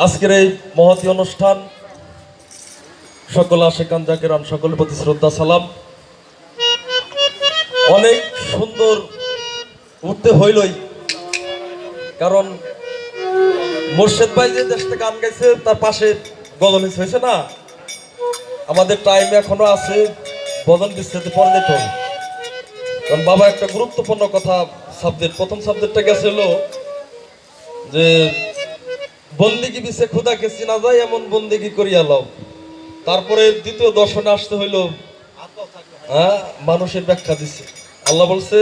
আজকের এই মহতী অনুষ্ঠান সকল আশেকান জাকিরান সকলের প্রতি শ্রদ্ধা সালাম। অনেক সুন্দর উঠতে হইলই, কারণ মোর্শেদ ভাই যে দেশ থেকে গান গাইছে তার পাশে গজল হয়েছে না, আমাদের টাইম এখনো আছে, বদল বিস্তৃতি পরে যেতে হবে। কারণ বাবা একটা গুরুত্বপূর্ণ কথা সাবজেক্ট, প্রথম সাবজেক্টটা গেছিল যে বন্দিগি বিছে খুদাকে চিনা যায় এমন বন্দিগি করিয়া লও। তারপরে দ্বিতীয় দর্শনে আসতে হইল মানুষের ব্যাখ্যা দিছে। আল্লাহ বলছে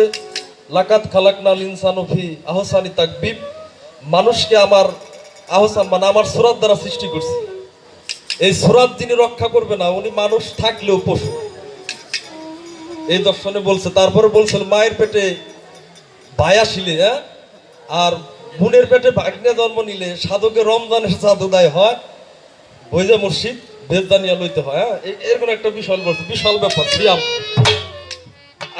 লাকাত খালাকনাল ইনসানু ফি আহসানি তাকবীব, মানুষকে আমার আহসান মানে আমার সূরাত দ্বারা সৃষ্টি করছি। এই সূরাত যিনি রক্ষা করবে না উনি মানুষ থাকলেও পশু, এই দর্শনে বলছে। তারপরে বলছেন মায়ের পেটে ভাই আসিলে আর বোনের পেটে ভাগ্নে জন্ম নিলে সাধকের রমজানের চাঁদুদায় হয়, বইজা মুর্শিদ ভেদ জানিয়া লইতে হয়। এরকম একটা বিশাল বলছে, বিশাল ব্যাপার সিয়াম।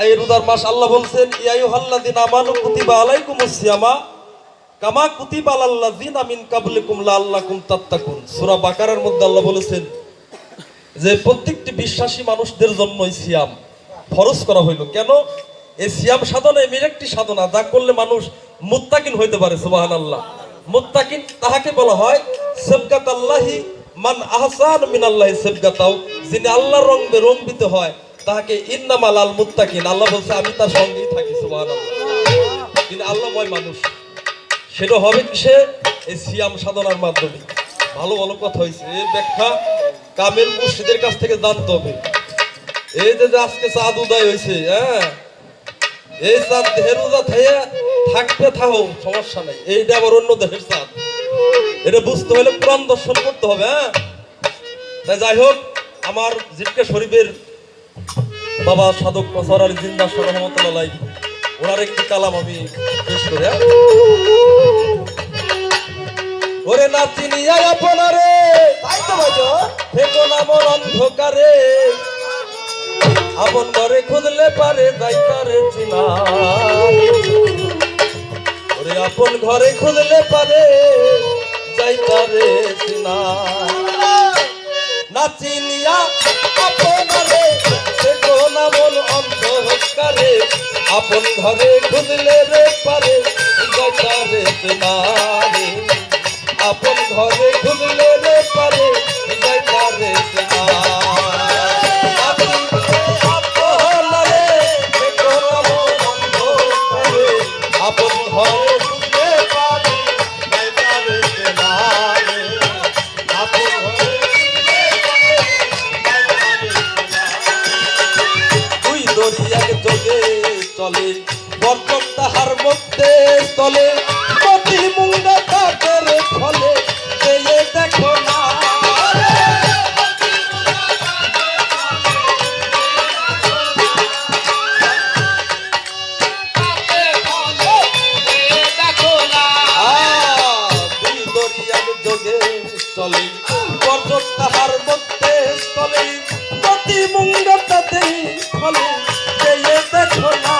এই রোজার মাস আল্লাহ বলছেন ইয়া আইয়ুহাল্লাযিনা আমানু কুতিবা আলাইকুমুস সিয়ামা কামা কুতিবা আলাল্লাযিনা মিন ক্বাবলিকুম লাআল্লাকুম তাত্তাকুন। সূরা বাকারার মধ্যে আল্লাহ বলেছেন যে প্রত্যেকটি বিশ্বাসী মানুষদের জন্যই সিয়াম ফরজ করা হইল। কেন? এই সিয়াম সাধনা এমন একটি সাধনা যা করলে মানুষ মুত্তাকিন হইতে পারে। সুবহানাল্লাহ। মুত্তাকিন তাহাকে বলা হয় সাবগাতাল্লাহি মান আহসান মিনাল্লাহি সাবগাতাও, যিনি আল্লাহর রঙে রঙ্গিত হয় তাহাকে ইন্নামাল আল মুত্তাকিন। আল্লাহ বলছে আমি তার সঙ্গেই থাকি। সুবহানাল্লাহ। তিনি আল্লাহময় মানুষ, সেটা হবে কিসে? এই সিয়াম সাধনার মাধ্যমে। ভালো ভালো কথা হয়েছে, এর ব্যাখ্যা কামেল মুর্শিদের কাছ থেকে জানতে হবে। এই যে আজকে চাঁদ উদয় হয়েছে, এই চাঁদ দেহের রোজা থাকবে থাকো সমস্যা নাই, এইটা আবার অন্য দেশের চাঁদ, এটা বুঝতে হলে কোরআন দর্শন করতে হবে। তাই যাই হোক, আমার জিটকা শরীফের বাবা সাধক প্রসার আলী জিন্দা রহমতুল্লাহ ওনার একটি কালাম আমি পেশ করি। ওরে না চিনিয়া আপনারে থেকো না মন অন্ধকারে, আপন ঘরে খুঁজলে পারে যাইতারে চিনা। ওরে আপন ঘরে খুঁজলে পারে যাইতারে চিনা। না চিনিয়া আপনারে থেকো না মন অন্ধকারে, আপন ঘরে খুঁজলে রে পারে যাইতারে চিনা। আপন ঘরে খুঁজলে রে পারে যাইতারে চিনা। চলে বরকত তাহার মধ্যে স্থলে, প্রতি মুঙ্গা তাদের ফলে চেয়ে দেখো না। দুই দরিয়ার যোগে চলে বরকত তাহার মধ্যে স্থলে, প্রতি মুঙ্গা তাদের ফলে চেয়ে দেখো না।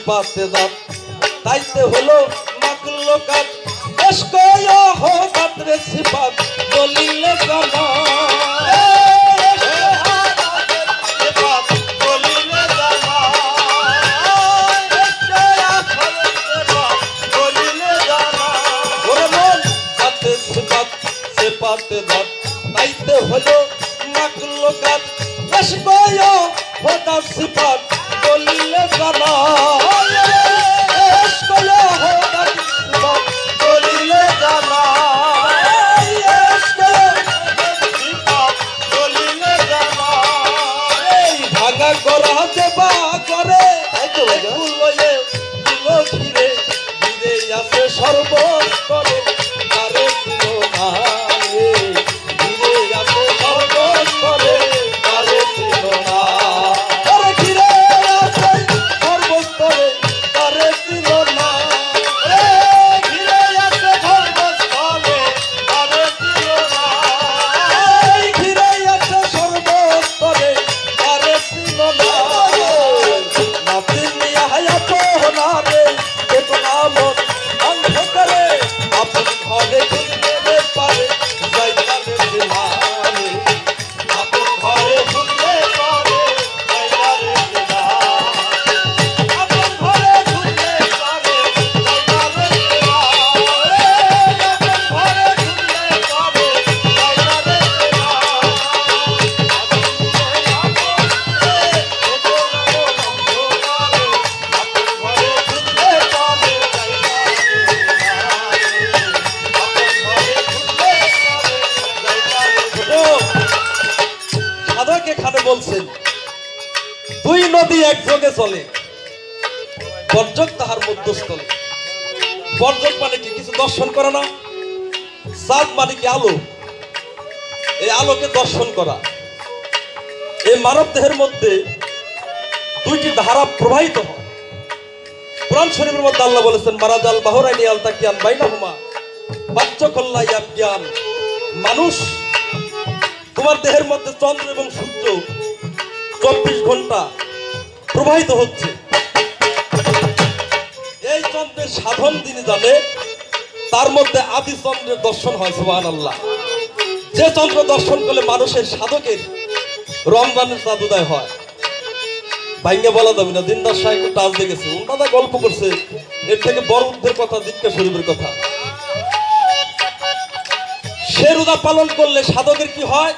সিপাতে দাঁত তাইতে হলো মাকলুকাত এশকয় হঠাৎ রে সিপাত দলিলে জানা সিপাতে দাঁত তাইতে হলো মাকলুকাত এশকয় হঠাৎ সিপাত দলিলে জানা এশকয় হঠাৎ সিপাত দলিলে জানা সিপাত দলিলে জানা এই ভাগা করা দেবা করে লয়ে দিল ঘিরে ঘিরে আছে সর্বস্তরে তারে ছিল না ঘিরে আছে সর্বস্তরে তারে ছিল না ঘিরে আছে সর্বস্তরে তারে ছিল না ঘিরে আছে সর্বস্তরে তারে ছিল না ঘিরে আছে সর্বস্তরে তারে ছিল না নাতিন হায়াত হনারে দেখো নামত অন্ধকারে আপন ঘরে খুঁজতে পারে যাইতারে দিলারে আপন ঘরে খুঁজতে পারে যাইতারে দিলারে আপন ঘরে খুঁজতে পারে যাইতারে দিলারে আপন ঘরে খুঁজতে পারে যাইতারে সাধক এখানে বলছেন দুই নদী একযোগে চলে বর্জক তাহার মধ্যস্থলে বর্জক মানে কি কিছু দর্শন করে না চাঁদ মানে কি আলো এই আলোকে দর্শন করা এই মানব দেহের মধ্যে দুইটি ধারা প্রবাহিত হয় কোরআন শরীফের মধ্যে আল্লাহ বলেছেন মারাজাল বাহরাইনি আলতাকিয়ান বাইনাহুমা বাচ্চকল্লা ইয়াবজ্ঞান মানুষ তোমার দেহের মধ্যে চন্দ্র এবং সূর্য 24 ঘন্টা প্রবাহিত হচ্ছে এই চন্দ্রের সাধন যিনি জানে তার মধ্যে আদি চন্দ্রের দর্শন হয় সুবহানাল্লাহ যে চন্দ্র দর্শন করলে মানুষের সাধকের রমজানের চাঁদ উদয় হয় ভাইঙ্গে বলা যাবে না দিনদার সাহেব টাচ দেখেছে ওনারা গল্প করছে এর থেকে বড় উদ্ধের কথা দীক্ষা শরীফের কথা সে রোজা পালন করলে সাধকের কি হয়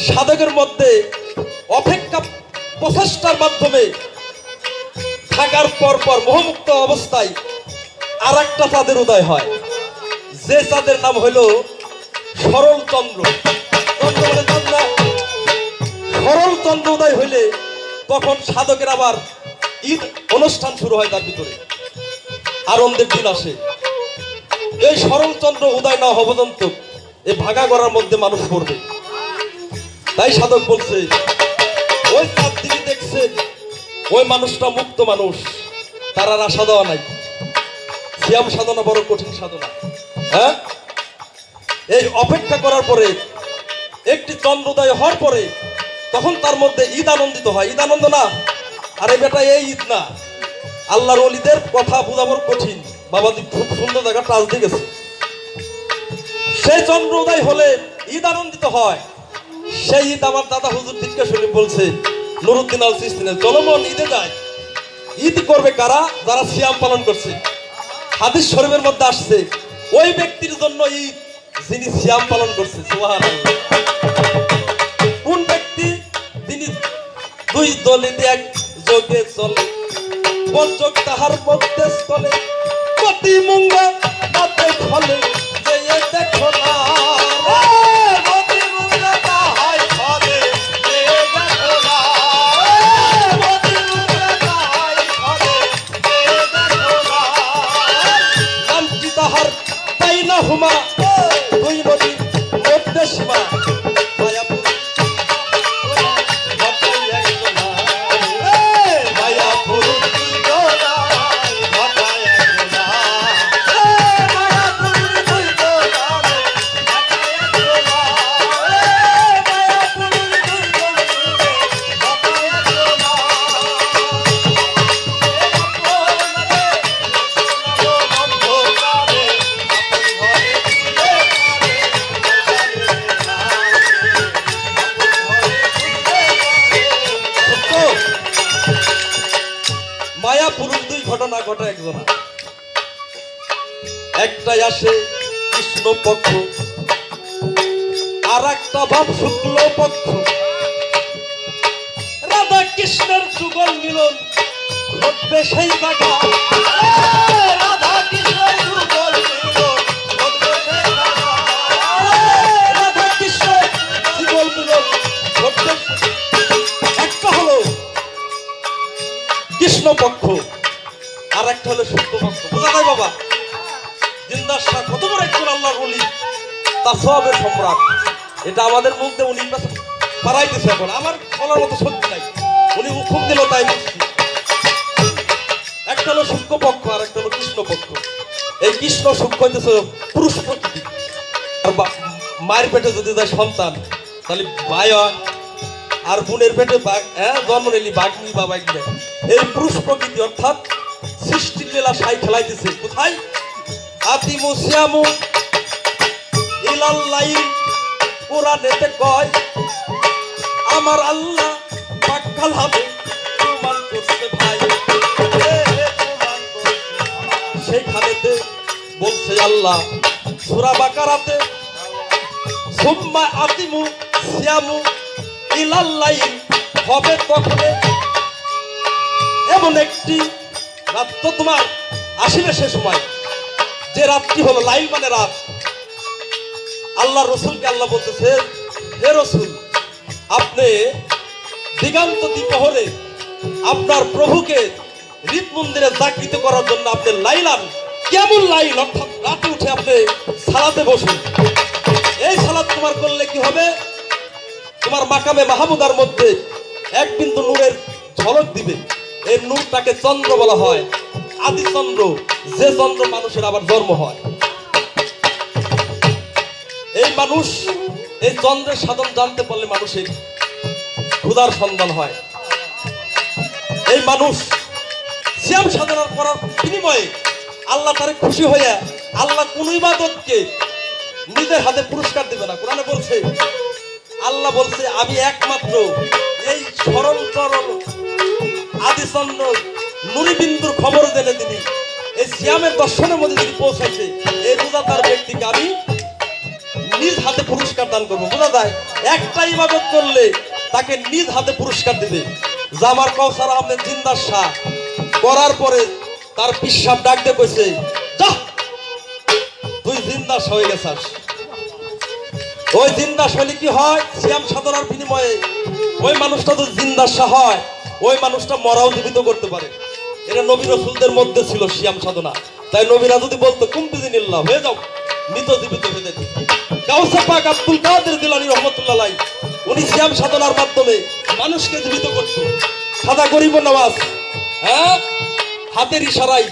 সাধকের মধ্যে অপেক্ষা প্রচেষ্টার মাধ্যমে থাকার পর পর মোহমুক্ত অবস্থায় আর একটা চাঁদের উদয় হয় যে চাঁদের নাম হইল সরল চন্দ্র সরল চন্দ্র উদয় হইলে তখন সাধকের আবার ঈদ অনুষ্ঠান শুরু হয় তার ভিতরে আনন্দের দিন আসে এই সরল চন্দ্র উদয় না হওয়া পর্যন্ত এই ভাগা করার মধ্যে মানুষ পড়বে তাই সাধক বলছে ওই চাঁদ তিনি দেখছেন ওই মানুষটা মুক্ত মানুষ তার আর আশা দেওয়া নাই সিয়াম সাধনা বড় কঠিন সাধনা হ্যাঁ এই অপেক্ষা করার পরে একটি চন্দ্রোদয় হওয়ার পরে তখন তার মধ্যে ঈদ আনন্দিত হয় ঈদ আনন্দ না আরে বেটা এই ঈদ না আল্লাহর ওলিদের কথা বোঝাবার কঠিন বাবাজি খুব সুন্দর জায়গা টাচ দিয়ে গেছে সেই চন্দ্রোদয় হলে ঈদ আনন্দিত হয় সেই ঈদ আমার দাদা হুজুর দীক্ষা শরীফ বলছে নুরুদ্দিন আল সিস্তিনে জনমন ঈদে যায় ঈদ করবে কারা যারা সিয়াম পালন করছে হাদিস শরীফের মধ্যে আসছে ওই ব্যক্তির জন্য ঈদ যিনি সিয়াম পালন করছে সুবহানাল্লাহ কোন ব্যক্তি তিনি দুই দলিত এক যোগে চলে পঞ্চক তাহার মধ্যে স্থলে প্রতি মুঙ্গা তাতে ফলে যে দেখো না হুমা দুই নদী মধ্যে সীমা একটাই আসে কৃষ্ণ পক্ষ, আর একটা ভাব শুক্ল পক্ষ। রাধা কৃষ্ণের যুগল মিলন ঘটবে সেই জায়গা, রাধা কৃষ্ণের যুগল মিলন ঘটবে সেই জায়গা, রাধা কৃষ্ণের যুগল মিলন ঘটবে। একটা হলো কৃষ্ণ পক্ষ, আর একটা হলো শুক্ল পক্ষ। বোঝা যায় বাবা? জিন্দার শাহ কত বড় একজন আল্লাহর ওলি, তার সওয়াবের সম্রাট। এটা আমাদের মুখ দিয়ে উনি পারাই দিচ্ছে। এখন আমার বলার মতো শক্তি নাই, উনি হুকুম দিল তাই বলছি। একটা হলো শুক্ল পক্ষ, আর একটা হলো কৃষ্ণ পক্ষ। এই কৃষ্ণ সূক্ষ্ম হইতেছে পুরুষ প্রকৃতি। আর মায়ের পেটে যদি যায় সন্তান, তাহলে ভাই হয়, আর বোনের পেটে জন্ম নিলি বাঘনি বা বাঘনি। এই পুরুষ প্রকৃতি, অর্থাৎ সৃষ্টির লীলা সাই খেলাইতেছে কোথায়? আতিমু সিয়ামু ইলাল্লাহি, কোরআনেতে কয় আমার আল্লাহ পাক কালামে প্রমাণ করছে ভাই, সেইখানেতে বলছে আল্লাহ সূরা বাকারাতে সুম্মা আতিমু সিয়ামু ইলাল্লাহি, হবে তখন এমন একটি রাত তো তোমার আসিবে সে সময়, যে রাতটি হলো লাইল মানে রাত। আল্লাহ রসুলকে আল্লাহ বলতেছে, হে রসুল, আপনি দিগান্ত দ্বিপ্রহরে আপনার প্রভুকে হৃদ মন্দিরে জাগৃত করার জন্য আপনি লাইলান, কেমন লাইল, অর্থাৎ রাতে উঠে আপনি সালাতে বসুন। এই সালাত তোমার করলে কি হবে? তোমার মাকামে মাহমুদার মধ্যে এক বিন্দু নূরের ঝলক দিবে। এই নূরটাকে চন্দ্র বলা হয়, আদি চন্দ্র, যে চন্দ্র মানুষের আবার জন্ম হয়। এই মানুষ এই চন্দ্রের সাধন জানতে পারলে মানুষের ক্ষুধার সন্ধান হয়। এই মানুষ সিয়াম সাধনা করার বিনিময়ে আল্লাহ তারে খুশি হয়ে আল্লাহ কোন ইবাদতকে নিজের হাতে পুরস্কার দিবে না। কোরআনে বলছে, আল্লাহ বলছে আমি একমাত্র এই সরল চরল আদিচন্দ্র নুরিবিন্দুর খবর জেনে দিনি, এই সিয়ামের দর্শনের মধ্যে যদি পৌঁছাইছে, এই বোঝা তার ব্যক্তিকে আমি নিজ হাতে পুরস্কার দান করবো। বোঝা যায় একটা ইবাদত করলে তাকে নিজ হাতে পুরস্কার দিবে। জামার কাউসার আহমেদ জিন্দার শাহ করার পরে তার পিসাব ডাক দিয়ে কইছে, যা তুই জিন্দাস হয়ে গেছাস। ওই জিন্দাস হলে কি হয়? সিয়াম সাধনার বিনিময়ে ওই মানুষটা যদি জিন্দাস হয়, ওই মানুষটা মরাও জীবিত করতে পারে। এটা নবী রাসূলদের মধ্যে ছিল সিয়াম সাধনা। তাই নবীরা যদি বলতো কুমবিজিনিল্লাহ, হয়ে যাও, মৃত জীবিত হয়ে যেত। গাউসে পাক আব্দুল কাদের জিলানী রহমাতুল্লাহ আলাইহি, উনি সিয়াম সাধনার মাধ্যমে মানুষকে জীবিত করত। খাজা গরিব নওয়াজ হাতের ইশারায়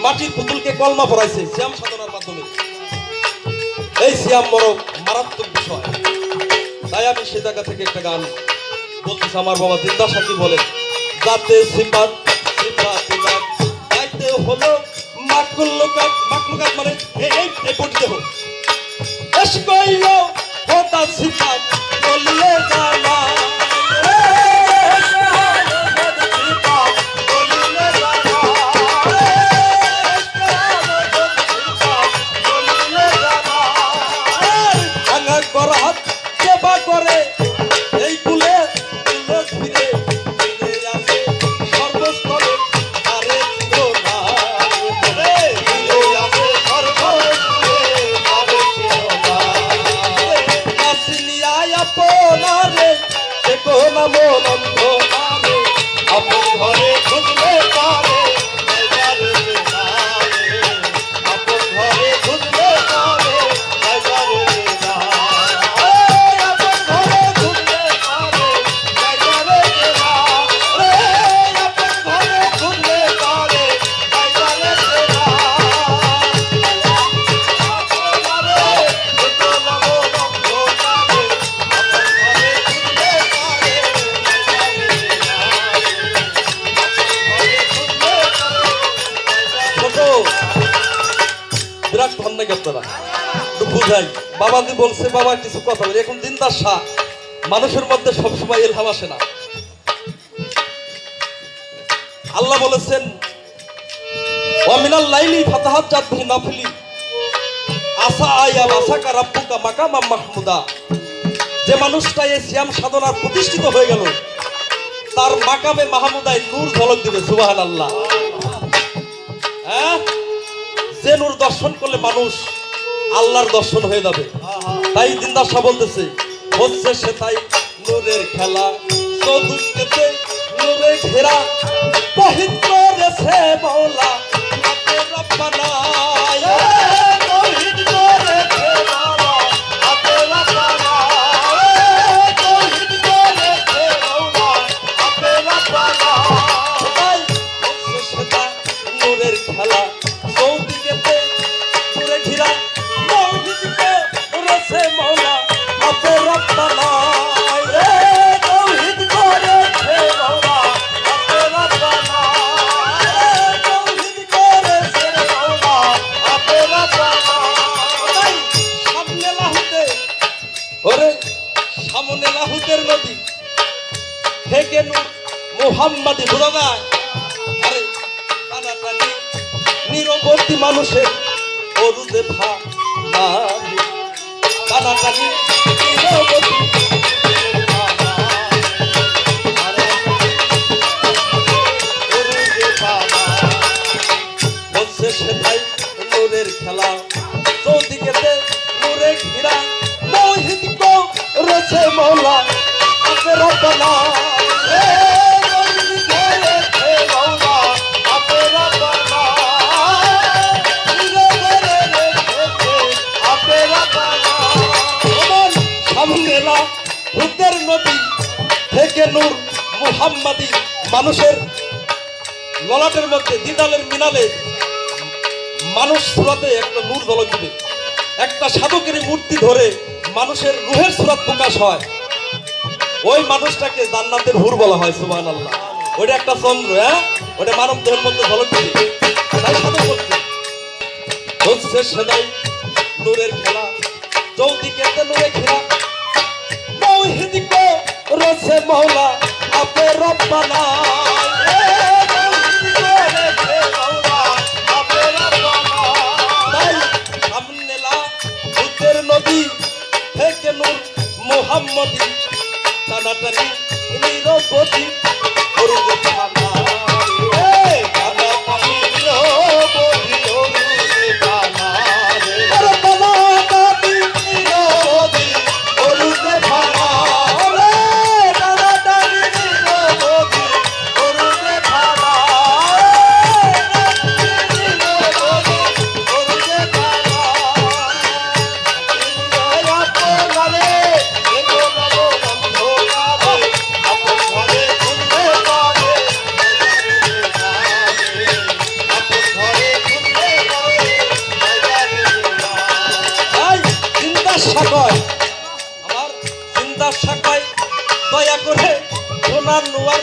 মাটির পুতুলকে কলমা পড়াইছে সিয়াম সাধনার মাধ্যমে। এই সিয়াম মরক মারাত্মক বিষয়। তাই আমি সে জায়গা থেকে একটা গান বলতেছি। আমার বাবা জিন্দা সাকি বলে, যাতে সিফাত সিফাতে গান গাইতে হলো মাকলুকাত, মাকলুকাত মানে এই পড়তে হলো এশ কইলো হোতা সিফাত বলিয়ে জানা, বিরাট ধন্য আপনারা বুঝাই। বাবাজি বলছে, বাবা কিছু কথা বলি। এখন জিন্দার শাহ মানুষের মধ্যে সবসময় ইলহাম আসে না। আল্লাহ বলেছেন ওয়ামিনাল লাইলি ফাতাহাজ্জাত বিহি নাফিলি আসা আয়া বাসাকা রাব্বুকা মাকামাম মাহমুদা, যে মানুষটা এই সিয়াম সাধনার প্রতিষ্ঠিত হয়ে গেল তার মাকামে মাহমুদায় নূর ঝলক দিবে। সুবহানাল্লাহ। হ্যাঁ, যে নূর দর্শন করলে মানুষ আল্লাহর দর্শন হয়ে যাবে। তাই দিনদার শাহ বলতেছে, হচ্ছে সে তাই নূরের খেলা, চতুর্দিকে নূরে ঘেরা, বহিত করেছে মাওলা হাতে রব্বানা। খেলা চৌদিকেতে ঘুরে ঘিরা, মৌহিদ করেছে মাওলা হাতে রব্বানা। মৌহিদ করেছে মাওলা হাতে রব্বানা, মৌহিদ করেছে মাওলা হাতে রব্বানা। সামনে লাহুতে, ওরে সামনে লাহুতের নদী থেকে নূর মুহাম্মাদি বোঝা যায়। আরে টানাটানি নিরবর্তী মানুষের অরুদে ভা না, টানাটানি নিরবর্তী বলছে সেটাই নূরের খেলা, চৌদিকেতে নূরে ঘিরা, মৌহিদ করেছে মাওলা হাতে রব্বানা। হুদের নদী থেকে নূর মুহাম্মাদি মানুষের ললাটের মধ্যে দিদালের মিনালে মানুষ সুরাতে একটা নূর ঝলক দিবে। একটা সাধকের মূর্তি ধরে মানুষের রুহের সুরাত প্রকাশ হয়, ওই মানুষটাকে জান্নাতের হুর বলা হয়। সুবহানাল্লাহ। ওইটা একটা চন্দ্র, হ্যাঁ, ওটা মানব দেহের মধ্যে ঝলক দিবে। তাই সাধক বলছে, হচ্ছে সেদাই নূরের খেলা, চৌদিকেতে নূরে ঘেরা, মৌহিদ করেছে মাওলা হাতে রব্বানা। তাই সামনে লাহুতের নদী থেকে নূর মুহাম্মাদি, টানাটানি নিরবধি অরুদে ভানা। দয়া করে সোনার নোয়ার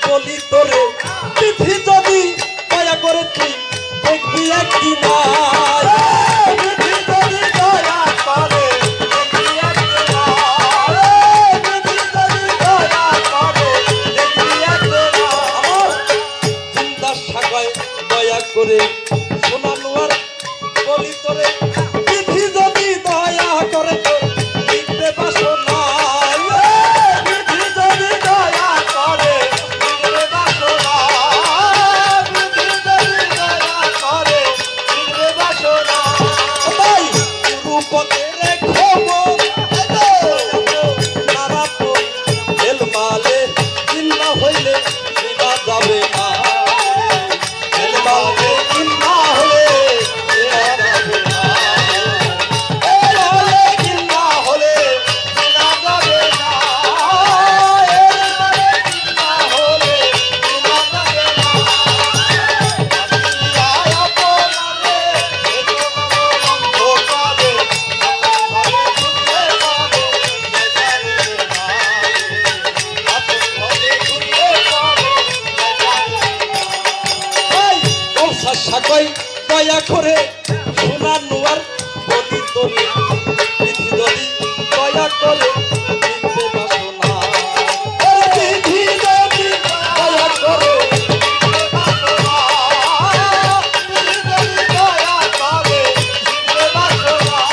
বলি তোরে, তিথি যদি দয়া করে তুই দেখবি একদিন, তিথি যদি দয়া করে দেখবি একদিন, তিথি যদি দয়া করে দেখবি একদিন। আমার চিন্তার শাখায় দয়া করে সোনার নোয়ার বলি তোরে, তিথি যদি দয়া করে দেখতে পাসো না। সাকাই দয়া করে সোনার নোয়ার বলি তোরে, তিথি যদি দয়া করে দেখতে পাসো না। তিথি যদি দয়া করে দেখতে পাসো না, তিথি যদি দয়া করে দেখতে পাসো না।